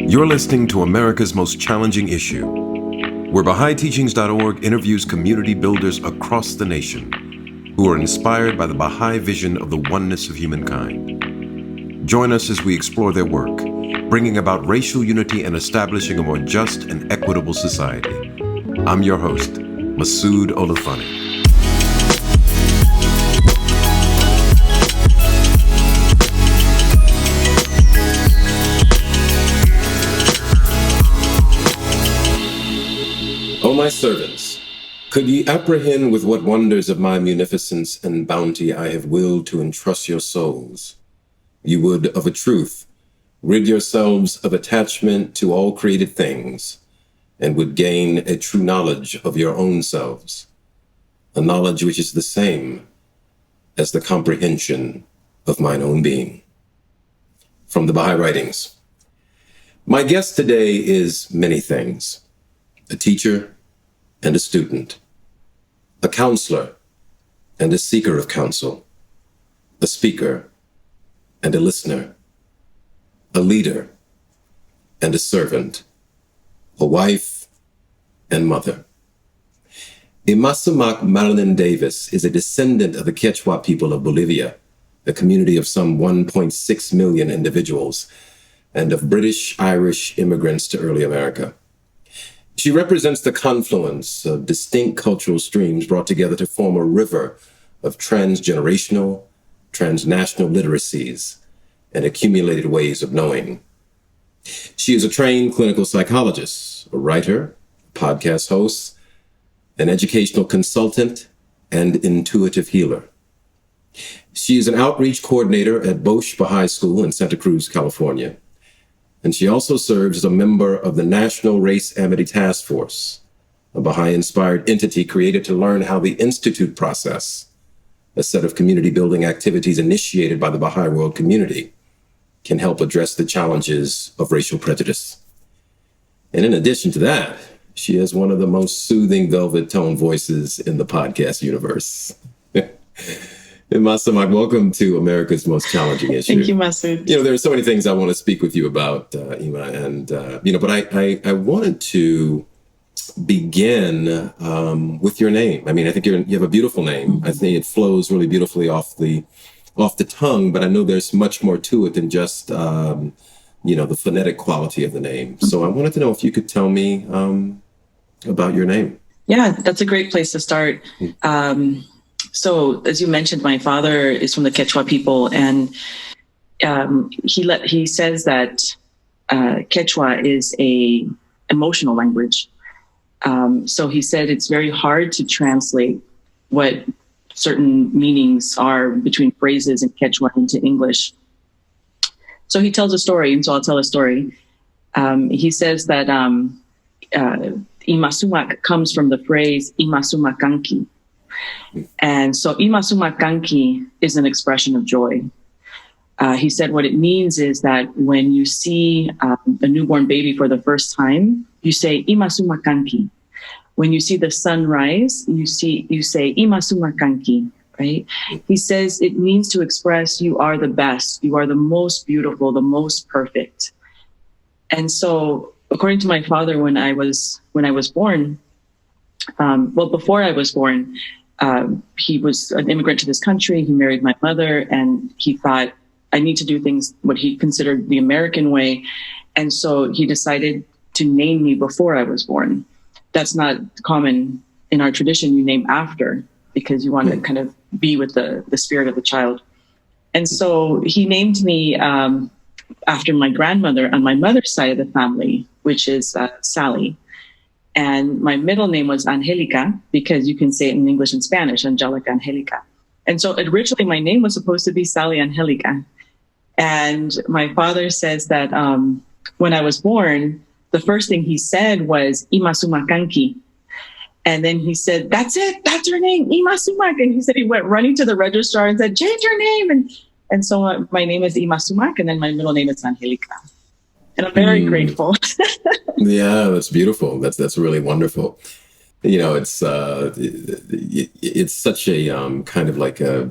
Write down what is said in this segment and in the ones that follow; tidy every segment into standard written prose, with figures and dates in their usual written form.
You're listening to America's Most Challenging Issue, where BahaiTeachings.org interviews community builders across the nation who are inspired by the Baha'i vision of the oneness of humankind. Join us as we explore their work, bringing about racial unity and establishing a more just and equitable society. I'm your host, Masood Olufani. O my servants, could ye apprehend with what wonders of my munificence and bounty I have willed to entrust your souls? You would, of a truth, rid yourselves of attachment to all created things, and would gain a true knowledge of your own selves, a knowledge which is the same as the comprehension of mine own being. From the Baha'i Writings. My guest today is many things: a teacher and a student, a counselor and a seeker of counsel, a speaker and a listener, a leader and a servant, a wife and mother. Ymasumac Maronan Davis is a descendant of the Quechua people of Bolivia, a community of some 1.6 million individuals, and of British Irish immigrants to early America. She represents the confluence of distinct cultural streams brought together to form a river of transgenerational, transnational literacies and accumulated ways of knowing. She is a trained clinical psychologist, a writer, podcast host, an educational consultant, and intuitive healer. She is an outreach coordinator at Bosch Baha'i School in Santa Cruz, California. And she also serves as a member of the National Race Amity Task Force, a Baha'i-inspired entity created to learn how the Institute process, a set of community-building activities initiated by the Baha'i world community, can help address the challenges of racial prejudice. And in addition to that, she has one of the most soothing velvet tone voices in the podcast universe. Ymasumac, welcome to America's Most Challenging Issue. Thank you, Masood. There are so many things I want to speak with you about, Ima, and, but I wanted to begin with your name. I mean, I think you have a beautiful name. I think it flows really beautifully off the tongue, but I know there's much more to it than just, the phonetic quality of the name. So I wanted to know if you could tell me about your name. Yeah, that's a great place to start. So, as you mentioned, my father is from the Quechua people, and he says that Quechua is a emotional language. So he said it's very hard to translate what certain meanings are between phrases in Quechua into English. So he tells a story, and so I'll tell a story. He says that Ymasumac comes from the phrase Ymasumacanqui. And so Ymasumacanqui is an expression of joy. He said what it means is that when you see a newborn baby for the first time, you say Ymasumacanqui. When you see the sun rise, you say Ymasumacanqui, right? He says it means to express you are the best, you are the most beautiful, the most perfect. And so according to my father, when I was born, before I was born, he was an immigrant to this country. He married my mother, and he thought, I need to do things what he considered the American way. And so he decided to name me before I was born. That's not common in our tradition. You name after, because you want to kind of be with the spirit of the child. And so he named me after my grandmother on my mother's side of the family, which is Sally. And my middle name was Angelica, because you can say it in English and Spanish, Angelica Angelica. And so originally my name was supposed to be Sally Angelica. And my father says that when I was born, the first thing he said was Ymasumacanqui. And then he said, that's it, that's her name, Ymasumac. And he said he went running to the registrar and said, change your name. And so my name is Ymasumac, and then my middle name is Angelica. And I'm very grateful. Yeah, that's beautiful. That's really wonderful. It's such a kind of like a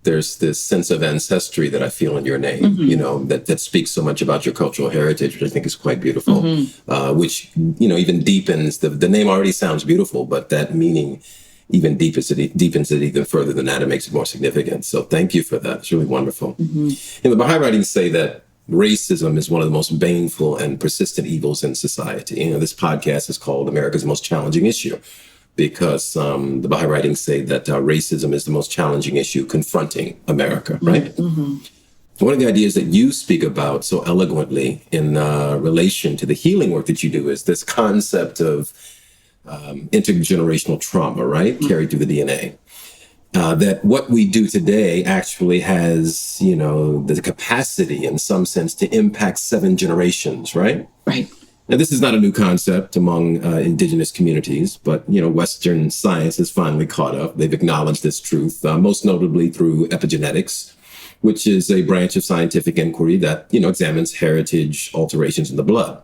there's this sense of ancestry that I feel in your name, you know, that speaks so much about your cultural heritage, which I think is quite beautiful, which, you know, even deepens, the name already sounds beautiful, but that meaning even deepens it even further than that. It makes it more significant. So thank you for that. It's really wonderful. And the Baha'i writings say that racism is one of the most baneful and persistent evils in society. You know, this podcast is called America's Most Challenging Issue, because the Baha'i writings say that racism is the most challenging issue confronting America, right? One of the ideas that you speak about so eloquently in relation to the healing work that you do is this concept of intergenerational trauma, right? Carried through the DNA. That what we do today actually has, you know, the capacity in some sense to impact 7 generations, right? Right. Now, this is not a new concept among indigenous communities, but, you know, Western science has finally caught up. They've acknowledged this truth, most notably through epigenetics, which is a branch of scientific inquiry that, you know, examines heritage alterations in the blood.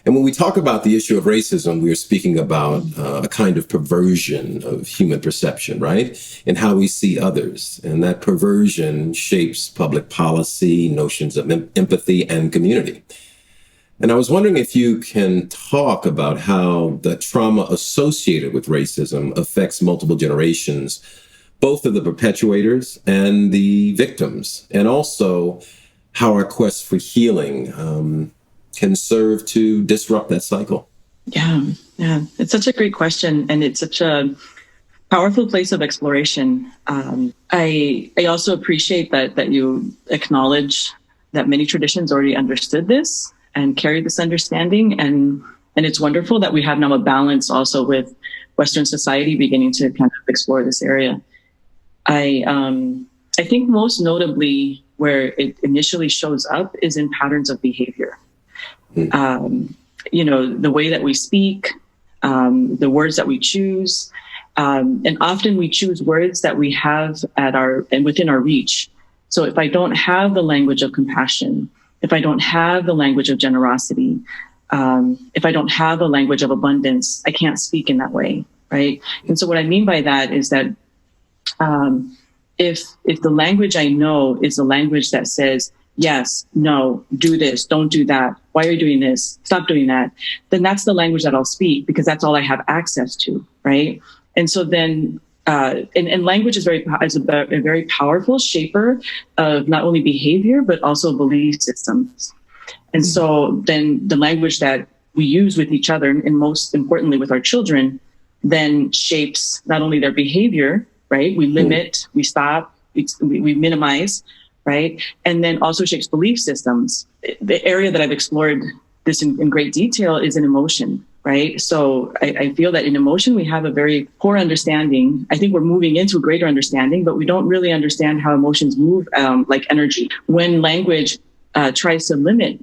And when we talk about the issue of racism, we are speaking about a kind of perversion of human perception, right? And how we see others. And that perversion shapes public policy, notions of empathy and community. And I was wondering if you can talk about how the trauma associated with racism affects multiple generations, both of the perpetuators and the victims, and also how our quest for healing can serve to disrupt that cycle. Yeah. It's such a great question. And it's such a powerful place of exploration. I also appreciate that you acknowledge that many traditions already understood this and carried this understanding. And it's wonderful that we have now a balance also with Western society beginning to kind of explore this area. I think most notably where it initially shows up is in patterns of behavior. You know, the way that we speak, the words that we choose, and often we choose words that we have and within our reach. So if I don't have the language of compassion, if I don't have the language of generosity, if I don't have the language of abundance, I can't speak in that way, right? And so what I mean by that is that if the language I know is the language that says, yes, no, do this, don't do that, why are you doing this, stop doing that, then that's the language that I'll speak because that's all I have access to, right? And so then, and language is a very powerful shaper of not only behavior, but also belief systems. And so then the language that we use with each other, and most importantly with our children, then shapes not only their behavior, right? We limit, we stop, we minimize, right? And then also shapes belief systems. The area that I've explored this in great detail is in emotion, right? So I feel that in emotion, we have a very poor understanding. I think we're moving into a greater understanding, but we don't really understand how emotions move like energy. When language tries to limit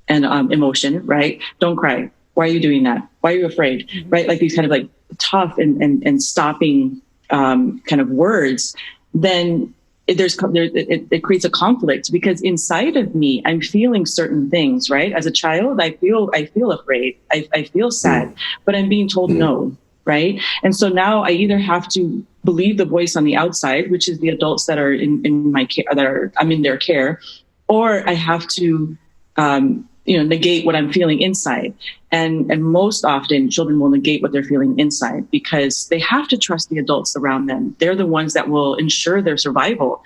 an emotion, right? Don't cry. Why are you doing that? Why are you afraid? Right? Like these kind of like tough and stopping kind of words, then it creates a conflict because inside of me, I'm feeling certain things, right? As a child, I feel afraid. I feel sad, but I'm being told no, right? And so now I either have to believe the voice on the outside, which is the adults that are in my care, I'm in their care, or I have to, negate what I'm feeling inside. And most often children will negate what they're feeling inside because they have to trust the adults around them. They're the ones that will ensure their survival.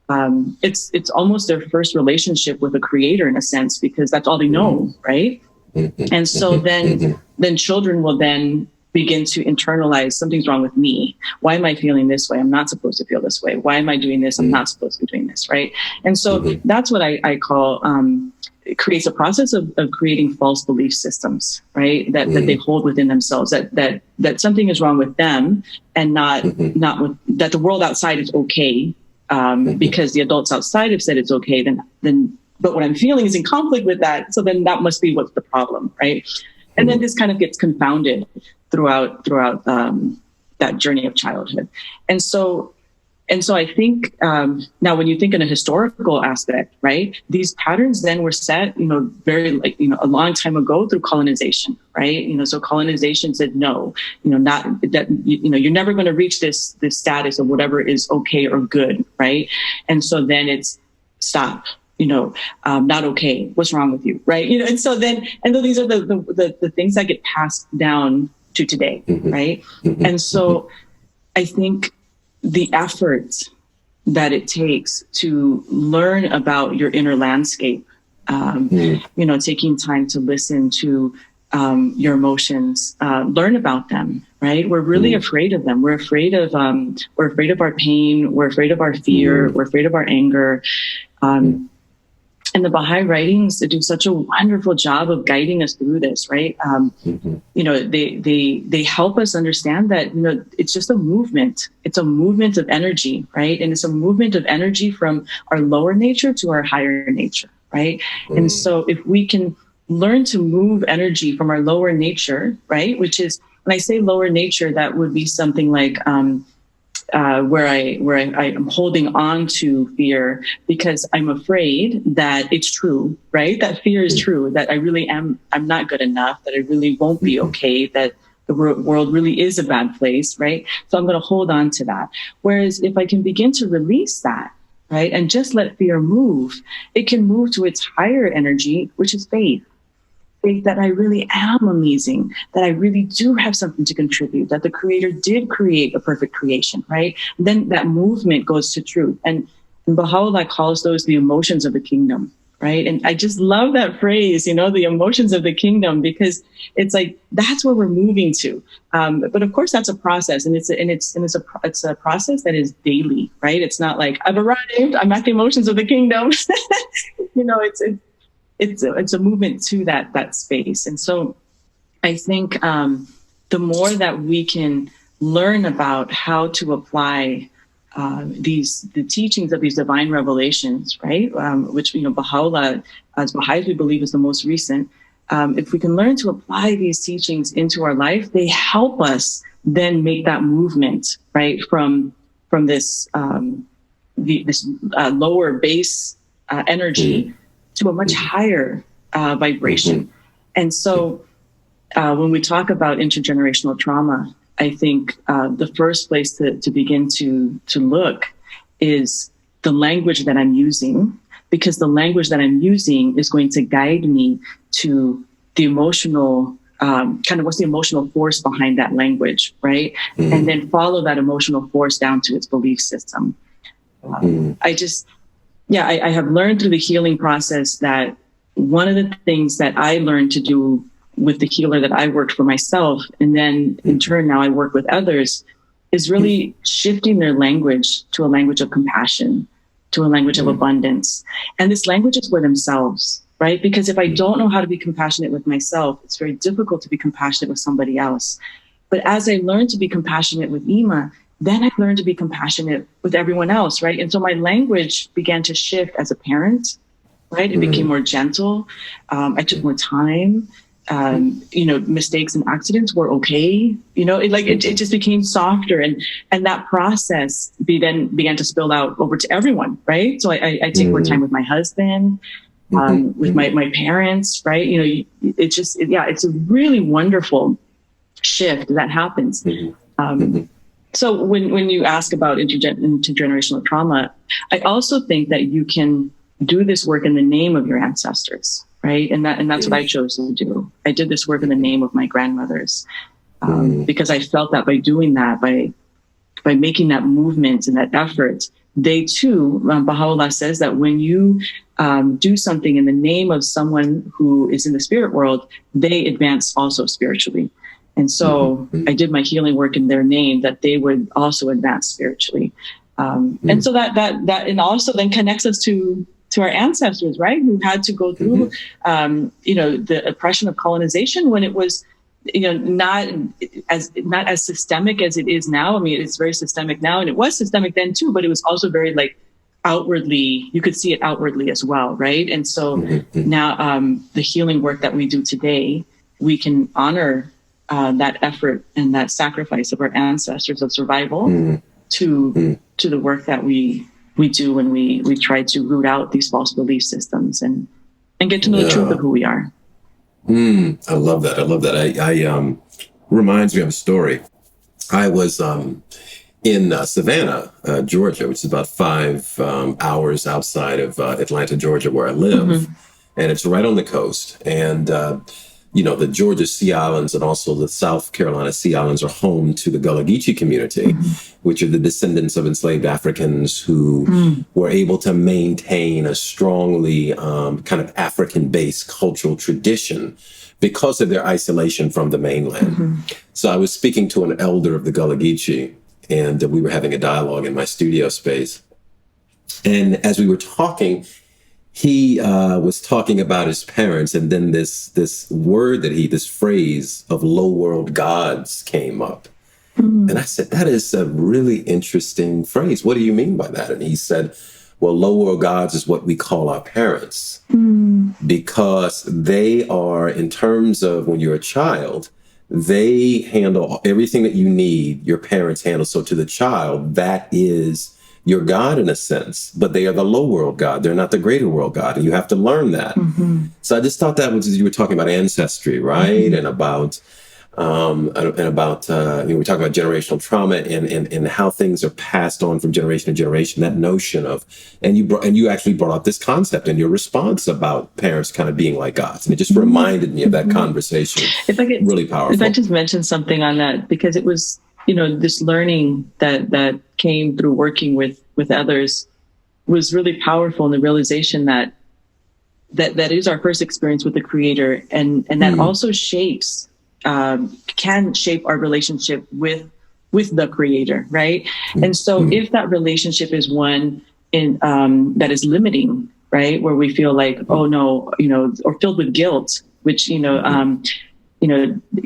It's almost their first relationship with a creator in a sense, because that's all they know, right? And so then children will then begin to internalize something's wrong with me. Why am I feeling this way? I'm not supposed to feel this way. Why am I doing this? I'm not supposed to be doing this, right? And so that's what I call it creates a process of creating false belief systems, right? That they hold within themselves, that something is wrong with them and not with, that the world outside is okay, because the adults outside have said it's okay, then but what I'm feeling is in conflict with that. So then that must be what's the problem, right? And then this kind of gets confounded throughout that journey of childhood. And so And so I think now when you think in a historical aspect, right, these patterns then were set, very a long time ago through colonization, right? So colonization said, no, not that, you're never going to reach this status of whatever is okay or good, right? And so then it's stop, not okay. What's wrong with you, right? And so then these are the things that get passed down to today, right? And so I think the effort that it takes to learn about your inner landscape, taking time to listen to your emotions, learn about them, right? We're really afraid of them. We're afraid of our pain. We're afraid of our fear. We're afraid of our anger. And the Baha'i writings do such a wonderful job of guiding us through this, right? They help us understand that, it's just a movement. It's a movement of energy, right? And it's a movement of energy from our lower nature to our higher nature, right? And so if we can learn to move energy from our lower nature, right? Which is, when I say lower nature, that would be something like, where I am holding on to fear because I'm afraid that it's true, right? That fear is true, that I'm not good enough, that I really won't be okay, that the world really is a bad place, right? So I'm going to hold on to that. Whereas if I can begin to release that, right, and just let fear move, it can move to its higher energy, which is faith. Faith that I really am amazing, that I really do have something to contribute, that the Creator did create a perfect creation, right? Then that movement goes to truth. And Baha'u'llah calls those the emotions of the kingdom, right? And I just love that phrase, the emotions of the kingdom, because it's like, that's where we're moving to. But of course, that's a process, and it's a process that is daily, right? It's not like I've arrived, I'm at the emotions of the kingdom. It's a movement to that space. And so I think the more that we can learn about how to apply the teachings of these divine revelations, right, which, Baha'u'llah, as Baha'is, we believe is the most recent, if we can learn to apply these teachings into our life, they help us then make that movement, right, from this this lower base energy to a much higher vibration. And so when we talk about intergenerational trauma, I think the first place to begin to look is the language that I'm using, because the language that I'm using is going to guide me to the emotional, what's the emotional force behind that language, right? And then follow that emotional force down to its belief system. I have learned through the healing process that one of the things that I learned to do with the healer that I worked for myself, and then in turn now I work with others, is really shifting their language to a language of compassion, to a language of abundance. And this language is for themselves, right? Because if I don't know how to be compassionate with myself, it's very difficult to be compassionate with somebody else. But as I learned to be compassionate with Ima, then I learned to be compassionate with everyone else, right? And so my language began to shift as a parent, right? It became more gentle. I took more time. Mistakes and accidents were okay. It just became softer, and that process then began to spill out over to everyone, right? So I take more time with my husband, with my parents, right? It's a really wonderful shift that happens. So when you ask about intergenerational trauma, I also think that you can do this work in the name of your ancestors, right? And that's what I chose to do. I did this work in the name of my grandmothers, because I felt that by doing that, by making that movement and that effort, they too, Baha'u'llah says that when you do something in the name of someone who is in the spirit world, they advance also spiritually. And so I did my healing work in their name, that they would also advance spiritually. And so that and also then connects us to our ancestors, right? Who had to go through, the oppression of colonization when it was, not as systemic as it is now. I mean, it's very systemic now, and it was systemic then too, but it was also very outwardly, you could see it outwardly as well, right? And so now the healing work that we do today, we can honor that effort and that sacrifice of our ancestors of survival, to the work that we do when we try to root out these false belief systems and get to know the truth of who we are. I love that. I love that. I reminds me of a story. I was in Savannah, Georgia, which is about 5 hours outside of Atlanta, Georgia, where I live. And it's right on the coast. And, the Georgia Sea Islands and also the South Carolina Sea Islands are home to the Gullah Geechee community, which are the descendants of enslaved Africans who were able to maintain a strongly kind of African-based cultural tradition because of their isolation from the mainland. So I was speaking to an elder of the Gullah Geechee, and we were having a dialogue in my studio space. And as we were talking, he was talking about his parents, and then this word this phrase of low world gods came up. And I said, that is a really interesting phrase. What do you mean by that? And he said, well, low world gods is what we call our parents, because they are, in terms of when you're a child, they handle everything that you need, your parents handle. So to the child, that is your God in a sense, but they are the low world God. They're not the greater world God. And you have to learn that. So I just thought that was, you were talking about ancestry, right? And about, we were talking about generational trauma and how things are passed on from generation to generation, that notion of, and you actually brought up this concept in your response about parents kind of being like gods. And it just reminded me of that conversation. Really powerful. If I just mention something on that, because it was, this learning that came through working with others was really powerful, in the realization that is our first experience with the Creator, and that also can shape our relationship with the Creator, right? And so if that relationship is one that is limiting, right, where we feel like, oh no, or filled with guilt, which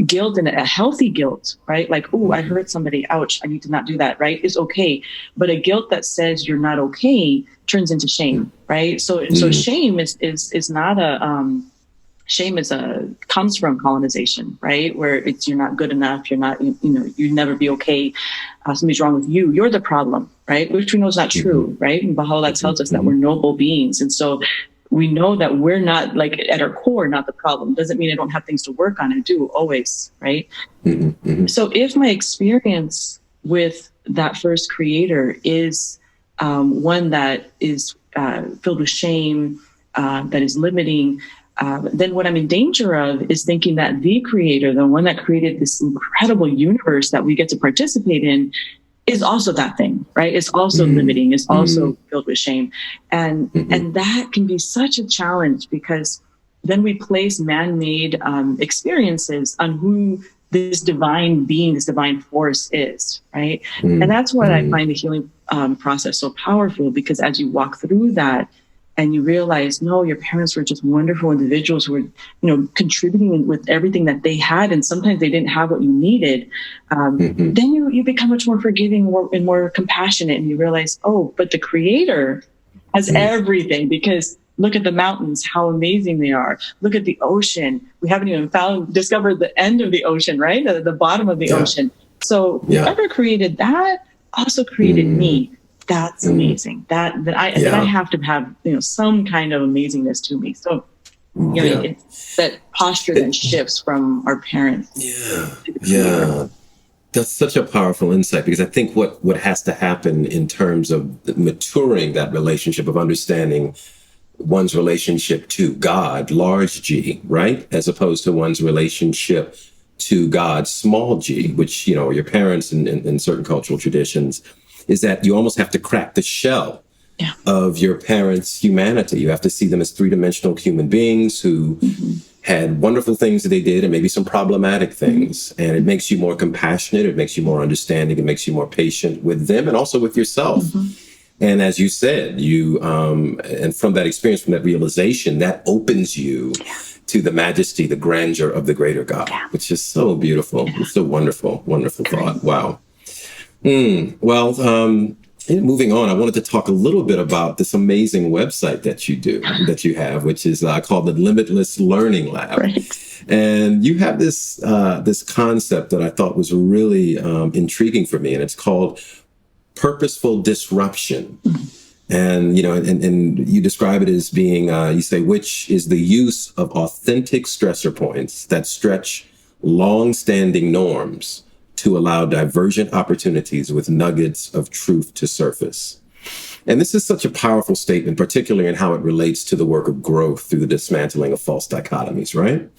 guilt, and a healthy guilt, right? Like, oh, I hurt somebody, ouch, I need to not do that, right? Is okay. But a guilt that says you're not okay turns into shame, right? So shame is not a, shame comes from colonization, right? Where it's, you're not good enough, you're not, you never be okay, something's wrong with you, you're the problem, right? Which we know is not true, right? And Baha'u'llah tells us that we're noble beings. And so we know that we're not, like, at our core, not the problem. Doesn't mean I don't have things to work on. I do always, right? So if my experience with that first Creator is one that is filled with shame, that is limiting, then what I'm in danger of is thinking that the Creator, the one that created this incredible universe that we get to participate in, is also that thing, right? It's also limiting, it's also filled with shame. And that can be such a challenge, because then we place man-made experiences on who this divine being, this divine force is, right? And that's what I find the healing process so powerful, because as you walk through that, and you realize, no, your parents were just wonderful individuals who were, contributing with everything that they had, and sometimes they didn't have what you needed. Then you become much more forgiving and more compassionate, and you realize, oh, but the Creator has everything, because look at the mountains, how amazing they are. Look at the ocean. We haven't even discovered the end of the ocean, right? The bottom of the ocean. So whoever created that also created me. That's amazing. That I have to have, some kind of amazingness to me. So, it's that posture that shifts from our parents. Yeah. That's such a powerful insight, because I think what has to happen in terms of maturing that relationship, of understanding one's relationship to God, large G, right? As opposed to one's relationship to God, small g, which, your parents in certain cultural traditions, is that you almost have to crack the shell of your parents' humanity. You have to see them as three-dimensional human beings who had wonderful things that they did, and maybe some problematic things. And it makes you more compassionate. It makes you more understanding. It makes you more patient with them and also with yourself. And as you said, and from that experience, from that realization, that opens you to the majesty, the grandeur of the greater God, which is so beautiful. It's so wonderful, wonderful thought. Wow. Well, moving on, I wanted to talk a little bit about this amazing website that you have, which is called the Limitless Learning Lab. Right. And you have this concept that I thought was really intriguing for me, and it's called purposeful disruption. And, and you describe it as being, you say, which is the use of authentic stressor points that stretch long-standing norms to allow divergent opportunities with nuggets of truth to surface. And this is such a powerful statement, particularly in how it relates to the work of growth through the dismantling of false dichotomies, right?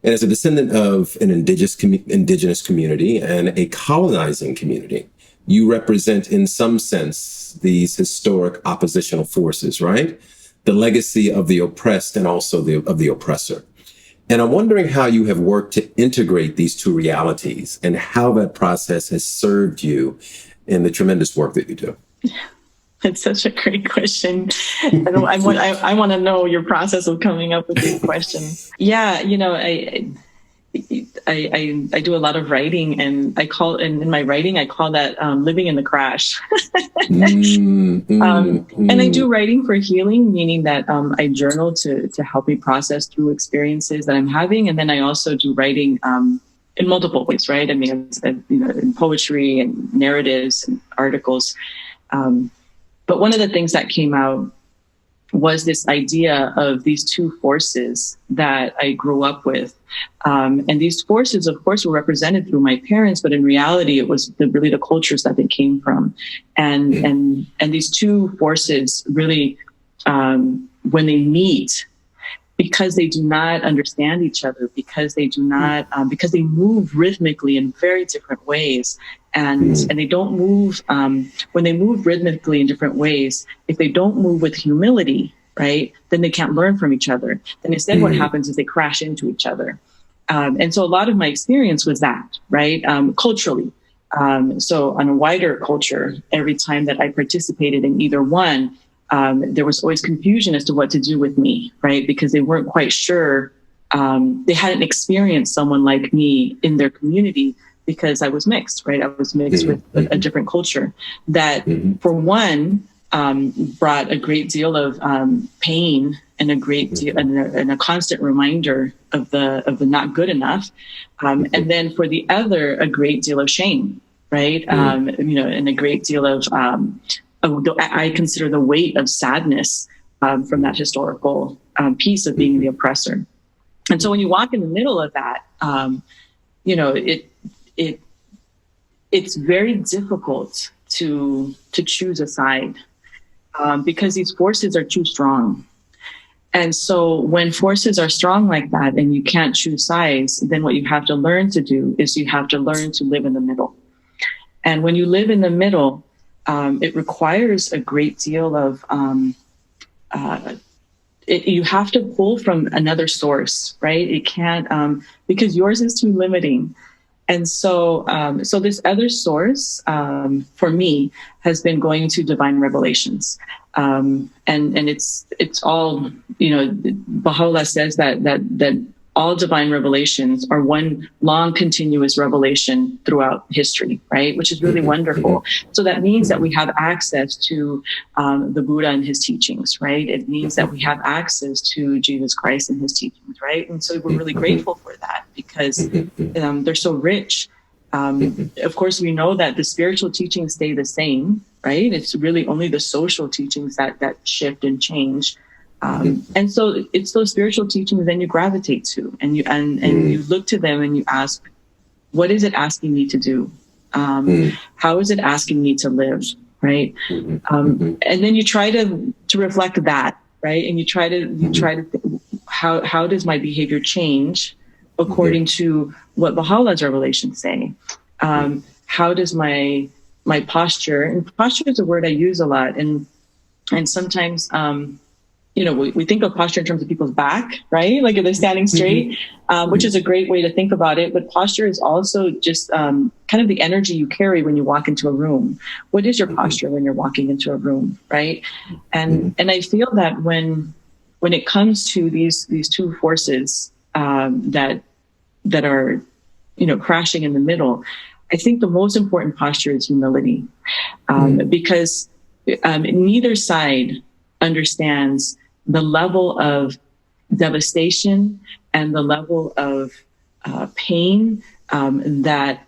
And as a descendant of an indigenous community and a colonizing community, you represent, in some sense, these historic oppositional forces, right? The legacy of the oppressed and also of the oppressor. And I'm wondering how you have worked to integrate these two realities and how that process has served you in the tremendous work that you do. It's such a great question. I want to know your process of coming up with these questions. Yeah, I do a lot of writing, and in my writing I call that living in the crash. And I do writing for healing, meaning that I journal to help me process through experiences that I'm having, and then I also do writing in multiple ways, right? I mean, in poetry and narratives and articles. But one of the things that came out was this idea of these two forces that I grew up with. And these forces, of course, were represented through my parents, but in reality, it was really the cultures that they came from. And these two forces really, when they meet, because they do not understand each other, because they do not, because they move rhythmically in very different ways. And they don't move, when they move rhythmically in different ways, if they don't move with humility, right, then they can't learn from each other. Then instead what happens is they crash into each other. And so a lot of my experience was that, right, culturally. So on a wider culture, every time that I participated in either one, there was always confusion as to what to do with me, right, because they weren't quite sure. They hadn't experienced someone like me in their community, because I was mixed, right? I was mixed with a different culture that, for one, brought a great deal of pain and a great deal and a constant reminder of the not good enough, and then for the other, a great deal of shame, right? And a great deal of I consider the weight of sadness from that historical piece of being the oppressor. And so when you walk in the middle of that, it's very difficult to choose a side because these forces are too strong. And so when forces are strong like that and you can't choose sides, then what you have to learn to do is you have to learn to live in the middle. And when you live in the middle, it requires a great deal of, you have to pull from another source, right? It can't, because yours is too limiting. And so, so this other source, for me, has been going to divine revelations. And it's all, Baha'u'llah says that all divine revelations are one long continuous revelation throughout history, right? Which is really wonderful. So that means that we have access to the Buddha and his teachings, right? It means that we have access to Jesus Christ and his teachings, right? And so we're really grateful for that because they're so rich. Of course, we know that the spiritual teachings stay the same, right? It's really only the social teachings that shift and change. And so it's those spiritual teachings then you gravitate to, and you look to them and you ask, what is it asking me to do? How is it asking me to live? Right. And then you try to reflect that, right? And you try to think, how does my behavior change according to what Baha'u'llah's revelations say? How does my posture, and posture is a word I use a lot, and sometimes we think of posture in terms of people's back, right? Like if they're standing straight, which is a great way to think about it. But posture is also just kind of the energy you carry when you walk into a room. What is your posture when you're walking into a room, right? And I feel that when it comes to these two forces that are crashing in the middle, I think the most important posture is humility, because neither side understands the level of devastation and the level of pain that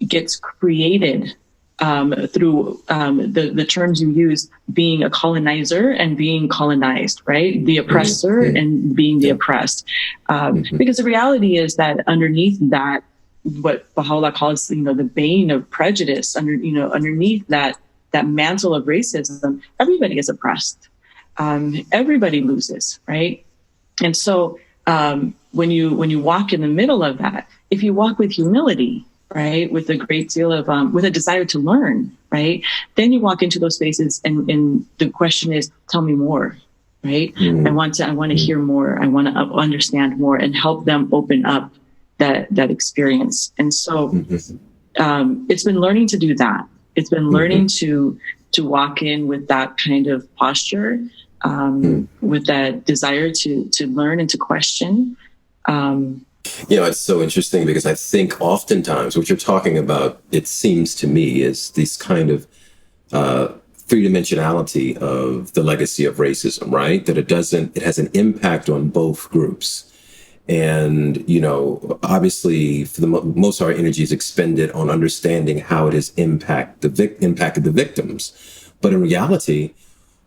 gets created through the terms you use, being a colonizer and being colonized, right? The oppressor and being the oppressed. Because the reality is that underneath that, what Baha'u'llah calls, the bane of prejudice, underneath that mantle of racism, everybody is oppressed. Everybody loses, right? And so when you walk in the middle of that, if you walk with humility, right, with a great deal of with a desire to learn, right, then you walk into those spaces, and the question is, tell me more, right? I want to hear more. I want to understand more, and help them open up that experience. And so it's been learning to do that. It's been learning to walk in with that kind of posture, with that desire to learn and to question. It's so interesting because I think oftentimes what you're talking about, it seems to me, is this kind of three-dimensionality of the legacy of racism, right? That it has an impact on both groups. And, obviously, for the most of our energy is expended on understanding how it has impacted the victims. But in reality,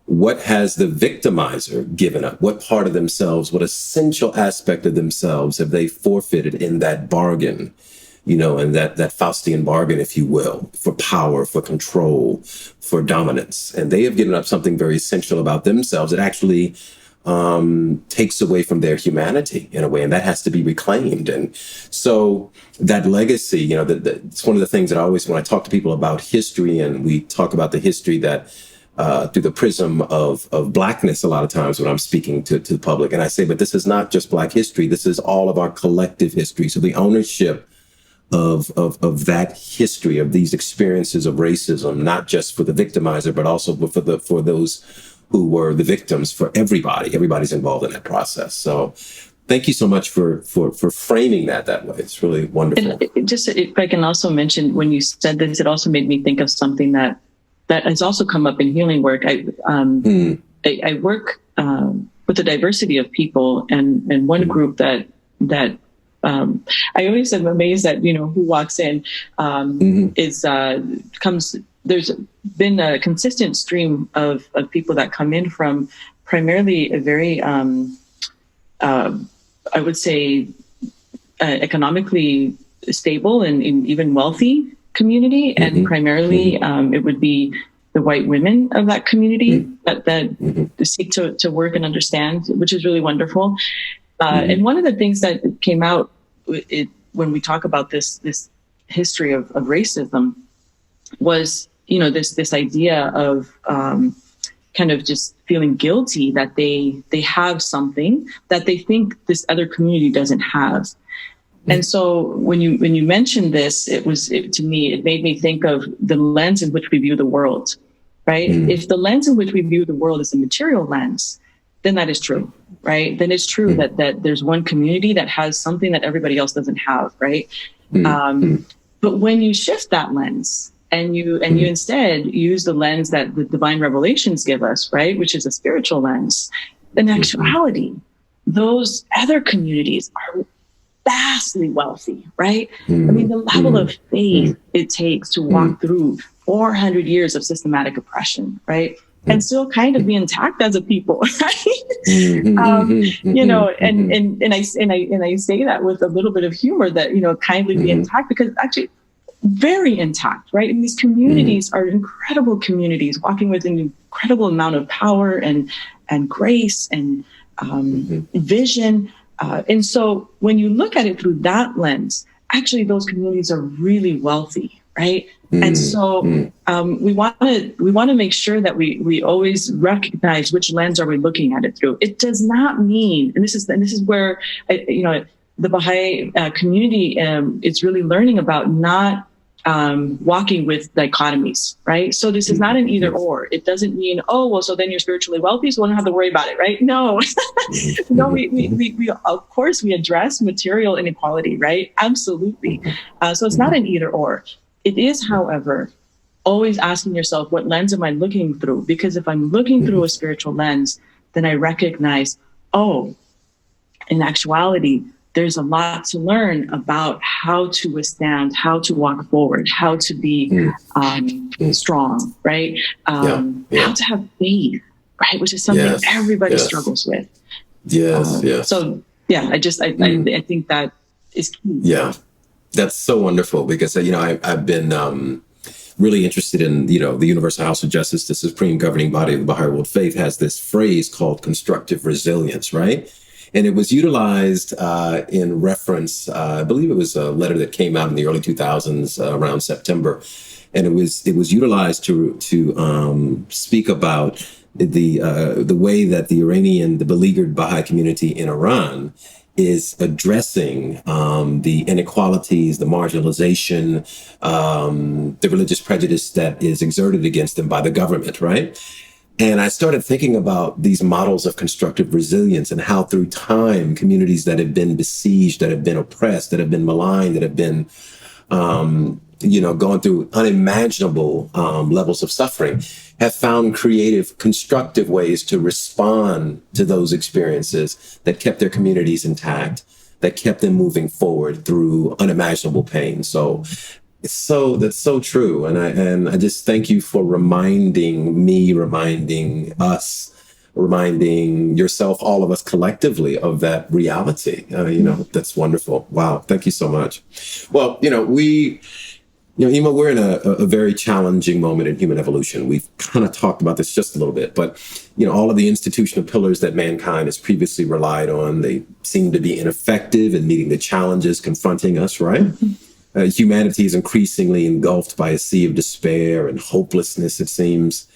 what has the victimizer given up? What part of themselves, what essential aspect of themselves have they forfeited in that bargain, and that Faustian bargain, if you will, for power, for control, for dominance? And they have given up something very essential about themselves that actually takes away from their humanity in a way, and that has to be reclaimed. And so that legacy, it's one of the things that I always, when I talk to people about history, and we talk about the history that through the prism of Blackness a lot of times when I'm speaking to the public. And I say, but this is not just Black history. This is all of our collective history. So the ownership of that history, of these experiences of racism, not just for the victimizer, but also for those who were the victims, for everybody. Everybody's involved in that process. So thank you so much for framing that way. It's really wonderful. And just if I can also mention, when you said this, it also made me think of something that has also come up in healing work. I work with a diversity of people, and one group that I always am amazed at, who walks in there's been a consistent stream of people that come in from primarily a very, I would say, economically stable and even wealthy community, and primarily it would be the white women of that community that seek to work and understand, which is really wonderful. And one of the things that came out when we talk about this history of racism was, this idea of kind of just feeling guilty that they have something that they think this other community doesn't have. And so when you mentioned this, to me, it made me think of the lens in which we view the world, right? If the lens in which we view the world is a material lens, then that is true, right? Then it's true that there's one community that has something that everybody else doesn't have, right? But when you shift that lens and you instead use the lens that the divine revelations give us, right, which is a spiritual lens, in actuality, those other communities are vastly wealthy, right? I mean, the level of faith it takes to walk through 400 years of systematic oppression, right? And still kind of be intact as a people, right? And I say that with a little bit of humor, that, kindly be intact, because actually very intact, right? And these communities are incredible communities, walking with an incredible amount of power and grace and vision. And so when you look at it through that lens, actually those communities are really wealthy, right? And so we want to make sure that we always recognize which lens are we looking at it through. It does not mean, and this is where the Baha'i community is really learning about not walking with dichotomies, right? So this is not an either or. It doesn't mean, so then you're spiritually wealthy, so we don't have to worry about it, right? No, no. We of course we address material inequality, right? Absolutely. So it's not an either or. It is, however, always asking yourself, what lens am I looking through? Because if I'm looking through a spiritual lens, then I recognize, in actuality, there's a lot to learn about how to withstand, how to walk forward, how to be strong, right? How to have faith, right? Which is something everybody struggles with. So yeah, I think that is key. Yeah, that's so wonderful because, I've been really interested in, the Universal House of Justice, the supreme governing body of the Baha'i world faith, has this phrase called constructive resilience, right? And it was utilized in reference, I believe it was a letter that came out in the early 2000s around September. And it was utilized to speak about the way that the beleaguered Baha'i community in Iran is addressing the inequalities, the marginalization, the religious prejudice that is exerted against them by the government, right? And I started thinking about these models of constructive resilience and how through time, communities that have been besieged, that have been oppressed, that have been maligned, that have been, going through unimaginable levels of suffering, have found creative, constructive ways to respond to those experiences that kept their communities intact, that kept them moving forward through unimaginable pain. So that's so true. And I just thank you for reminding me, reminding us, reminding yourself, all of us collectively, of that reality. That's wonderful. Wow. Thank you so much. Well, Ima, we're in a very challenging moment in human evolution. We've kind of talked about this just a little bit, but, all of the institutional pillars that mankind has previously relied on, they seem to be ineffective in meeting the challenges confronting us, right? Humanity is increasingly engulfed by a sea of despair and hopelessness, it seems.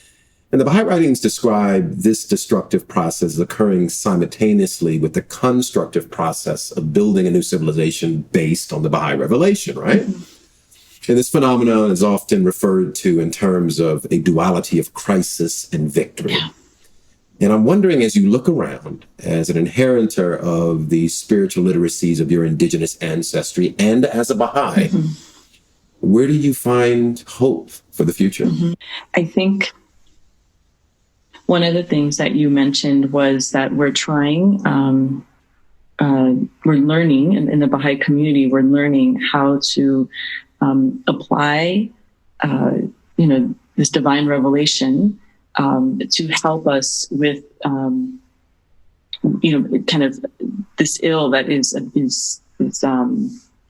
And the Baha'i writings describe this destructive process occurring simultaneously with the constructive process of building a new civilization based on the Baha'i revelation, right? And this phenomenon is often referred to in terms of a duality of crisis and victory. Yeah. And I'm wondering, as you look around, as an inheritor of the spiritual literacies of your indigenous ancestry and as a Baha'i, where do you find hope for the future? I think one of the things that you mentioned was that we're trying, we're learning in the Baha'i community, we're learning how to apply, this divine revelation to help us with, kind of this ill that is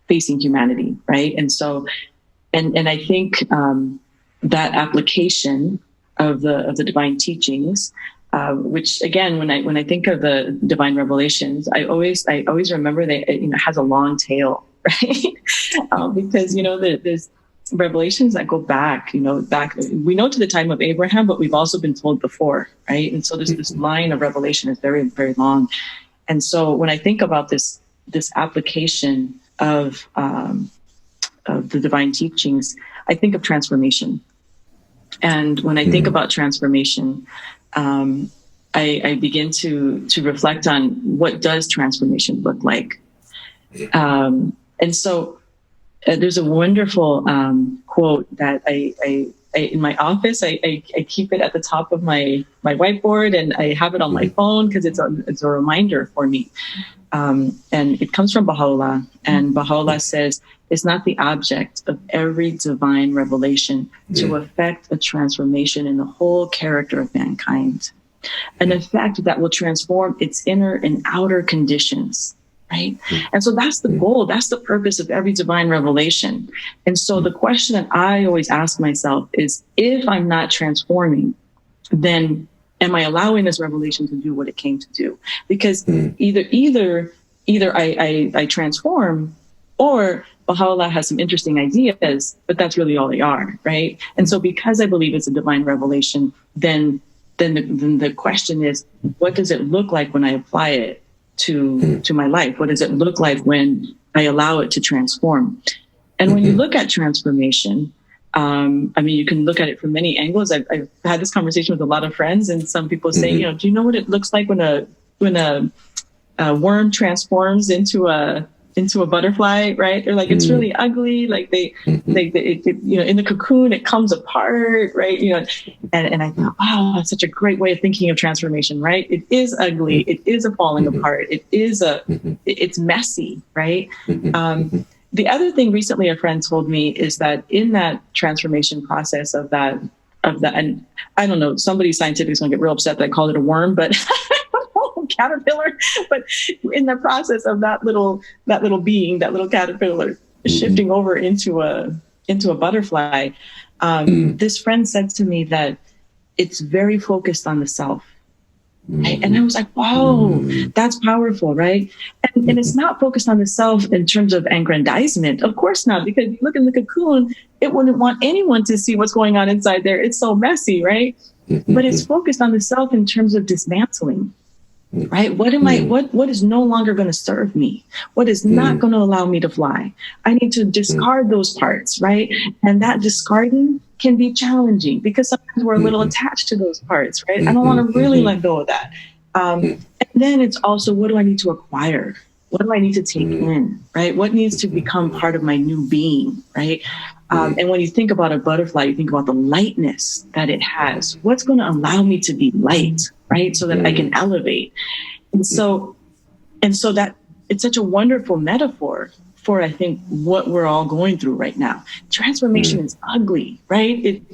facing humanity, right? And so, and I think that application of the divine teachings, which again, when I think of the divine revelations, I always remember that it has a long tail, right? Because there's revelations that go back, we know to the time of Abraham, but we've also been told before, right? And so there's this line of revelation is very, very long. And so when I think about this application of the divine teachings, I think of transformation. And when I think about transformation, I begin to reflect on what does transformation look like. And so there's a wonderful quote that I in my office, I keep it at the top of my whiteboard, and I have it on my phone because it's a reminder for me. And it comes from Baha'u'llah, and Baha'u'llah says, it's not the object of every divine revelation to effect a transformation in the whole character of mankind, an effect that will transform its inner and outer conditions. Right. And so that's the goal. That's the purpose of every divine revelation. And so the question that I always ask myself is, if I'm not transforming, then am I allowing this revelation to do what it came to do? Because either I transform, or Baha'u'llah has some interesting ideas, but that's really all they are. Right. And so because I believe it's a divine revelation, then the question is, what does it look like when I apply it to my life? What does it look like when I allow it to transform? And when you look at transformation, you can look at it from many angles. I've had this conversation with a lot of friends, and some people say, do you know what it looks like when a worm transforms into a into a butterfly, right? They're like, it's really ugly. Like in the cocoon, it comes apart, right? And I thought, wow, that's such a great way of thinking of transformation, right? It is ugly. It is a falling apart. It's messy, right? The other thing recently a friend told me is that in that transformation process of that, and I don't know, somebody scientific is going to get real upset that I called it a worm, but caterpillar. But in the process of that little being, that little caterpillar shifting over into a butterfly, this friend said to me that it's very focused on the self. Right? And I was like, wow, that's powerful, right? And it's not focused on the self in terms of aggrandizement. Of course not, because you look in the cocoon, it wouldn't want anyone to see what's going on inside there. It's so messy, right? But it's focused on the self in terms of dismantling, right? What is no longer going to serve me? What is not going to allow me to fly? I need to discard those parts, right? And that discarding can be challenging because sometimes we're a little attached to those parts, right? I don't want to really let go of that. And then it's also, what do I need to acquire? What do I need to take in, right? What needs to become part of my new being, right? And when you think about a butterfly, you think about the lightness that it has. What's going to allow me to be light, right? So that I can elevate. And so that it's such a wonderful metaphor for, I think, what we're all going through right now. Transformation is ugly, right? It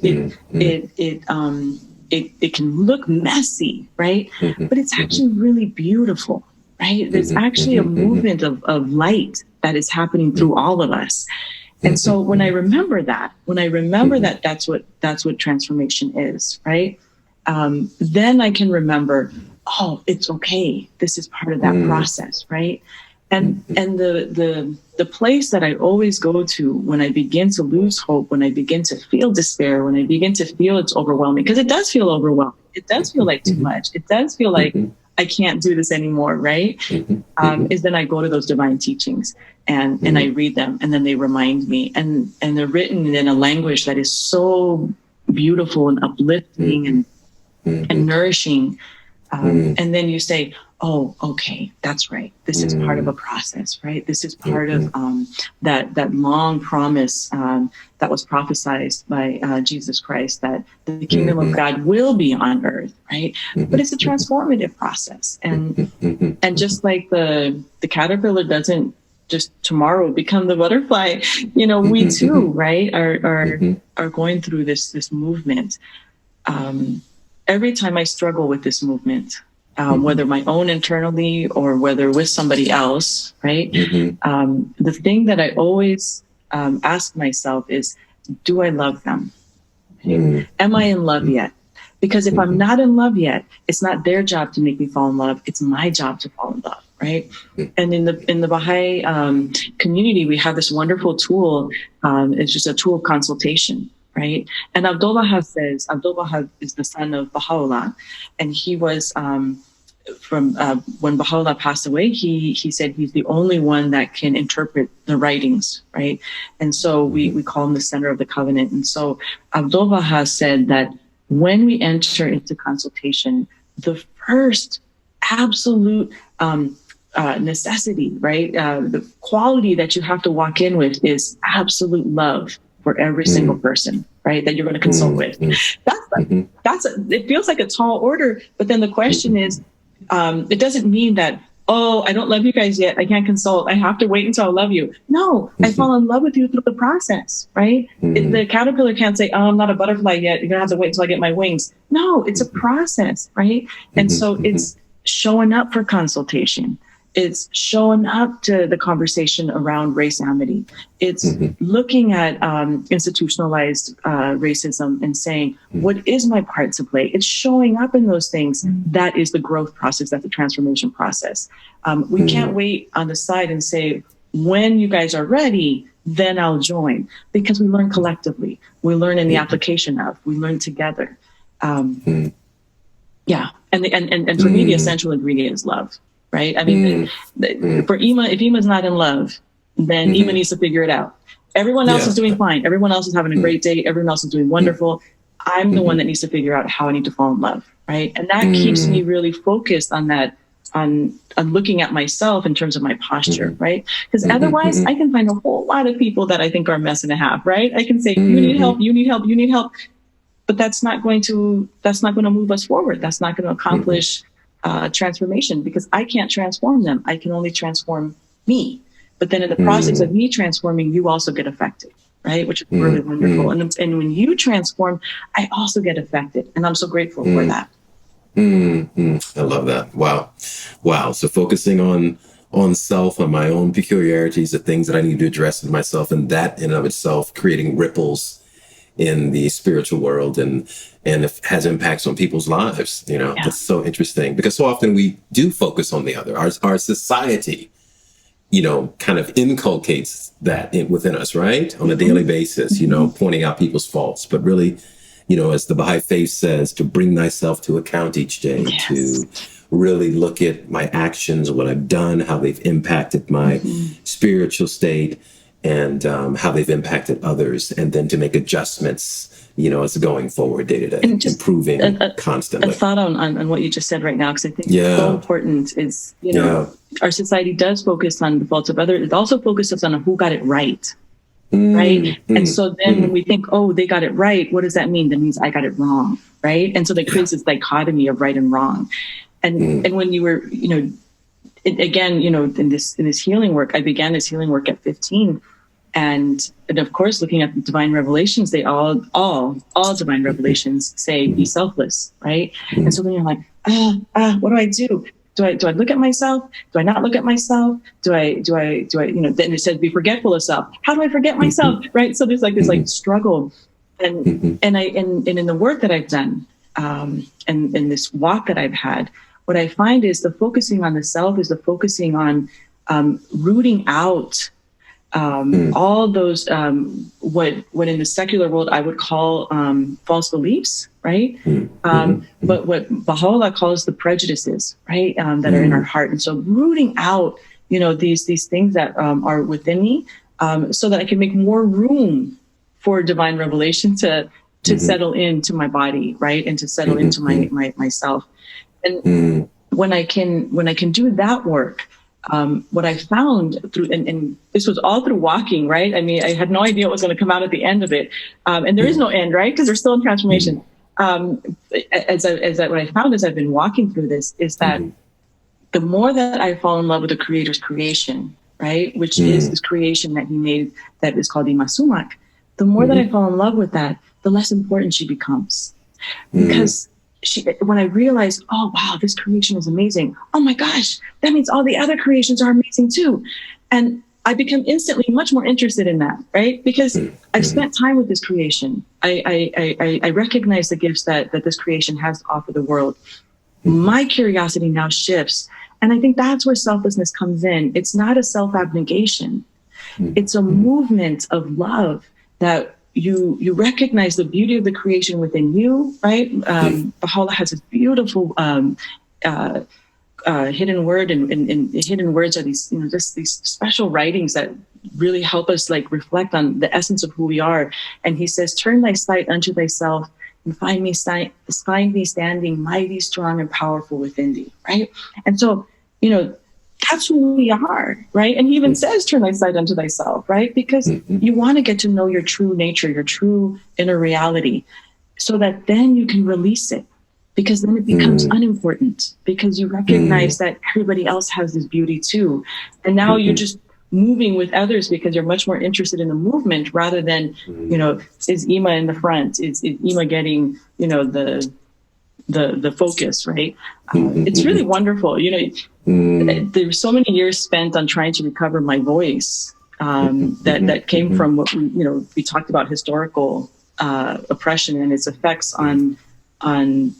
can look messy, right? But it's actually really beautiful, right? There's actually a movement of light that is happening through all of us. And so when I remember that, that's what transformation is, right? Then I can remember, oh, it's okay. This is part of that process, right? And the place that I always go to when I begin to lose hope, when I begin to feel despair, when I begin to feel it's overwhelming, because it does feel overwhelming. It does feel like too much. It does feel like I can't do this anymore, right? Is then I go to those divine teachings and I read them, and then they remind me, and they're written in a language that is so beautiful and uplifting and nourishing. And then you say, oh, okay, that's right. This is part of a process, right? This is part of that long promise that was prophesied by Jesus Christ, that the kingdom of God will be on earth, right? But it's a transformative process. And just like the caterpillar doesn't just tomorrow become the butterfly, we too, right, are going through this movement. Every time I struggle with this movement, whether my own internally or whether with somebody else, right? The thing that I always ask myself is, do I love them? Am I in love yet? Because if I'm not in love yet, it's not their job to make me fall in love. It's my job to fall in love, right? And in the Baha'i community, we have this wonderful tool. It's just a tool of consultation. Right. And Abdul-Baha is the son of Baha'u'llah. And he was from when Baha'u'llah passed away, he said he's the only one that can interpret the writings. Right. And so we call him the center of the covenant. And so Abdul-Baha said that when we enter into consultation, the first absolute necessity, right, the quality that you have to walk in with is absolute love for every single person, right, that you're going to consult with. It feels like a tall order, but then the question is, it doesn't mean that, oh, I don't love you guys yet, I can't consult, I have to wait until I love you. No, I fall in love with you through the process, right? The caterpillar can't say, oh, I'm not a butterfly yet, you're going to have to wait until I get my wings. No, it's a process, right? And so it's showing up for consultation. It's showing up to the conversation around race amity. It's looking at institutionalized racism and saying, what is my part to play? It's showing up in those things. That is the growth process. That's the transformation process. We can't wait on the side and say, when you guys are ready, then I'll join. Because we learn collectively. We learn in the application of. We learn together. Yeah. And for me, the essential ingredient is love. Right? I mean, for Ima, if Ima's not in love, then Ima needs to figure it out. Everyone else is doing fine. Everyone else is having a great day. Everyone else is doing wonderful. I'm the one that needs to figure out how I need to fall in love. Right? And that keeps me really focused on that looking at myself in terms of my posture, right? Because otherwise I can find a whole lot of people that I think are a mess and a half, right? I can say, you need help, you need help, you need help. But that's not going to move us forward. That's not going to accomplish transformation, because I can't transform them. I can only transform me. But then in the process of me transforming, you also get affected, right? Which is really wonderful. And when you transform, I also get affected. And I'm so grateful for that. I love that. Wow. So focusing on self, on my own peculiarities, the things that I need to address in myself, and that in and of itself creating ripples in the spiritual world, and it has impacts on people's lives. That's so interesting, because so often we do focus on the other. Our society, kind of inculcates that within us, right? On a daily basis, pointing out people's faults, but really, as the Baha'i faith says, to bring thyself to account each day, to really look at my actions, what I've done, how they've impacted my spiritual state, and how they've impacted others, and then to make adjustments, as going forward day to day, and just improving constantly. A thought on what you just said right now, because I think it's so important, is, our society does focus on the faults of others. It also focuses on who got it right. Right. And so then when we think, oh, they got it right, what does that mean? That means I got it wrong. Right. And so that creates this dichotomy of right and wrong. And when you were, again, in this healing work, I began this healing work at 15. And of course, looking at the divine revelations, they all divine revelations say, be selfless. Right. And so then you're like, what do I do? Do I look at myself? Do I not look at myself? Do I, then it says be forgetful of self. How do I forget myself? Right. So there's like this struggle. And in the work that I've done, and in this walk that I've had, what I find is the focusing on the self is the focusing on rooting out all those what in the secular world I would call false beliefs, right? But what Baha'u'llah calls the prejudices, right, that are in our heart. And so rooting out, these things that are within me, so that I can make more room for divine revelation to settle into my body, right, and to settle into myself. And when I can do that work. What I found through, and this was all through walking, right? I mean, I had no idea what was going to come out at the end of it. And there is no end, right? Because we're still in transformation. What I found as I've been walking through this is that the more that I fall in love with the Creator's creation, right? Which is this creation that he made that is called Ymasumac, the more that I fall in love with that, the less important she becomes. Because when I realized, oh, wow, this creation is amazing. Oh my gosh, that means all the other creations are amazing too. And I become instantly much more interested in that, right? Because I've spent time with this creation. I recognize the gifts that this creation has to offer the world. My curiosity now shifts. And I think that's where selflessness comes in. It's not a self-abnegation. It's a movement of love that you recognize the beauty of the creation within you, right? Baha'u'llah has this beautiful hidden word, and hidden words are these, just these special writings that really help us reflect on the essence of who we are. And he says, turn thy sight unto thyself and find me standing mighty, strong, and powerful within thee, right? And so, that's who we are, right? And he even says, turn thy sight unto thyself, right? Because you want to get to know your true nature, your true inner reality, so that then you can release it, because then it becomes unimportant, because you recognize that everybody else has this beauty too. And now you're just moving with others because you're much more interested in the movement rather than, is Ima in the front? Is Ima getting, the focus, right? It's really wonderful. There's so many years spent on trying to recover my voice that came from what we talked about, historical oppression and its effects on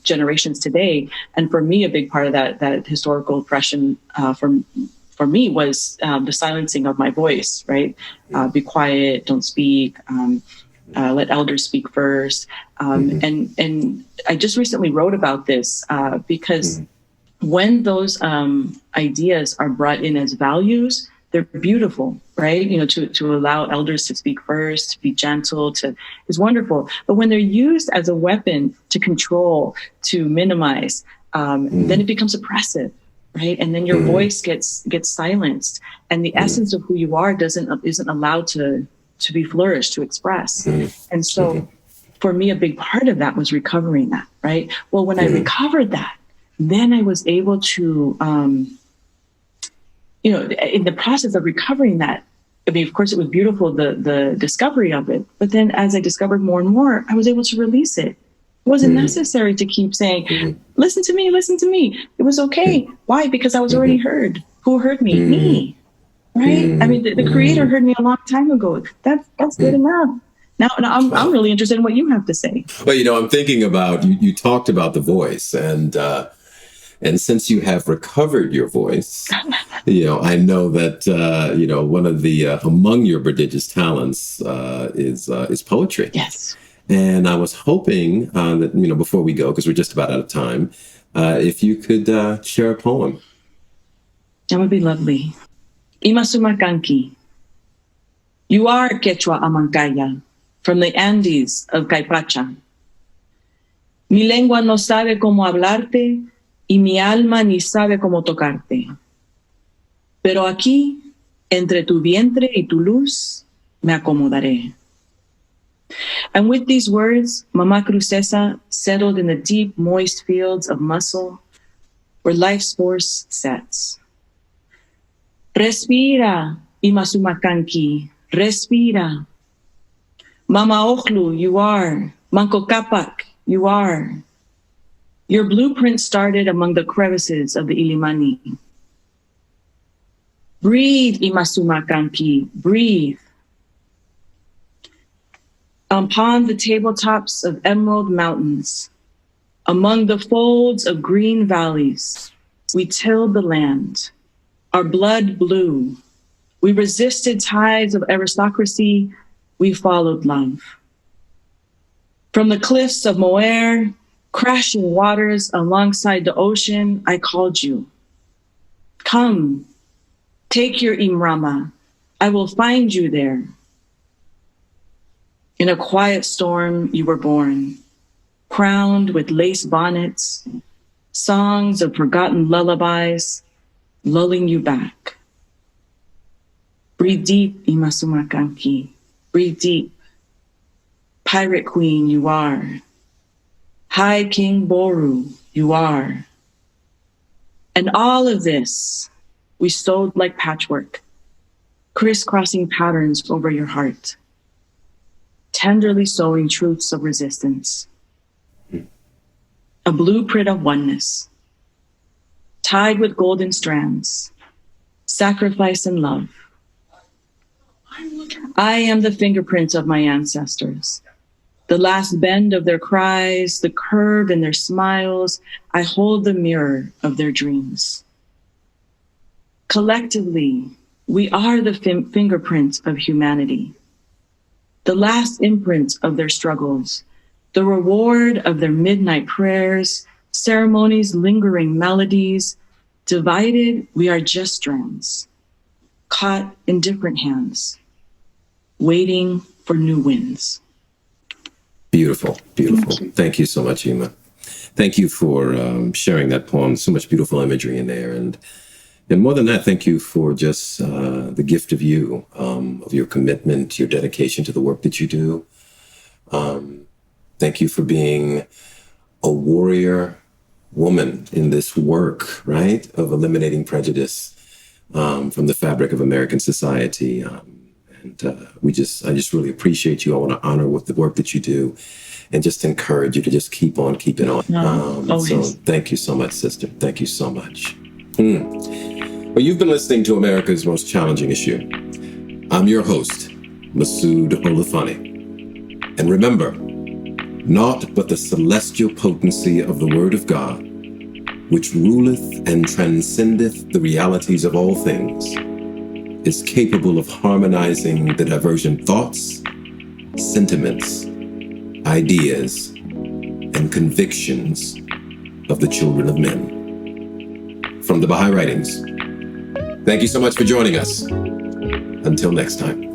generations today. And for me, a big part of that historical oppression for me was the silencing of my voice, right? Be quiet, don't speak. Let elders speak first. And I just recently wrote about this because when those ideas are brought in as values, they're beautiful, right? To allow elders to speak first, to be gentle, is wonderful. But when they're used as a weapon to control, to minimize, then it becomes oppressive. right? And then your voice gets silenced, and the essence of who you are isn't allowed to be flourished, to express. And so for me, a big part of that was recovering that, right? Well, when I recovered that, then I was able to, in the process of recovering that, I mean, of course, it was beautiful, the discovery of it. But then as I discovered more and more, I was able to release it. It wasn't necessary to keep saying, listen to me, listen to me. It was okay. Why? Because I was already heard. Who heard me? Me, right? I mean, the creator heard me a long time ago. That's good enough. Now I'm really interested in what you have to say. Well, I'm thinking about, you talked about the voice, and since you have recovered your voice, I know that, one of the, among your prodigious talents is poetry. Yes. And I was hoping that, before we go, because we're just about out of time, if you could share a poem. That would be lovely. Ymasumac Maronan. You are Quechua Amancaya, from the Andes of Caipacha. Mi lengua no sabe cómo hablarte, y mi alma ni sabe cómo tocarte. Pero aquí, entre tu vientre y tu luz, me acomodaré. And with these words, Mama Crucesa settled in the deep, moist fields of muscle where life's force sets. Respira, Ymasumac Maronan, respira. Mama Ochlu, you are. Manco Capac, you are. Your blueprint started among the crevices of the Illimani. Breathe, Ymasumac Maronan, breathe. Upon the tabletops of emerald mountains, among the folds of green valleys, we tilled the land. Our blood blew. We resisted tides of aristocracy. We followed love. From the cliffs of Moer, crashing waters alongside the ocean, I called you. Come, take your Imrama. I will find you there. In a quiet storm, you were born, crowned with lace bonnets, songs of forgotten lullabies, lulling you back. Breathe deep, Ymasumac Maronan. Breathe deep. Pirate queen, you are. High King Boru, you are. And all of this, we sewed like patchwork, crisscrossing patterns over your heart, tenderly sewing truths of resistance. A blueprint of oneness, tied with golden strands, sacrifice and love. I am the fingerprints of my ancestors, the last bend of their cries, the curve in their smiles. I hold the mirror of their dreams. Collectively, we are the fingerprints of humanity, the last imprint of their struggles, the reward of their midnight prayers, ceremonies, lingering melodies. Divided, we are just strands, caught in different hands, waiting for new winds. Beautiful, beautiful. Thank you so much, Yma. Thank you for sharing that poem. So much beautiful imagery in there. And more than that, thank you for just the gift of you, of your commitment, your dedication to the work that you do. Thank you for being a warrior woman in this work, right, of eliminating prejudice from the fabric of American society. I just really appreciate you. I want to honor with the work that you do and just encourage you to just keep on keeping on. So thank you so much, sister. Thank you so much. Well, you've been listening to America's Most Challenging Issue. I'm your host, Masood Olufani. And remember, naught but the celestial potency of the Word of God, which ruleth and transcendeth the realities of all things, is capable of harmonizing the divergent thoughts, sentiments, ideas, and convictions of the children of men. From the Baha'i Writings. Thank you so much for joining us. Until next time.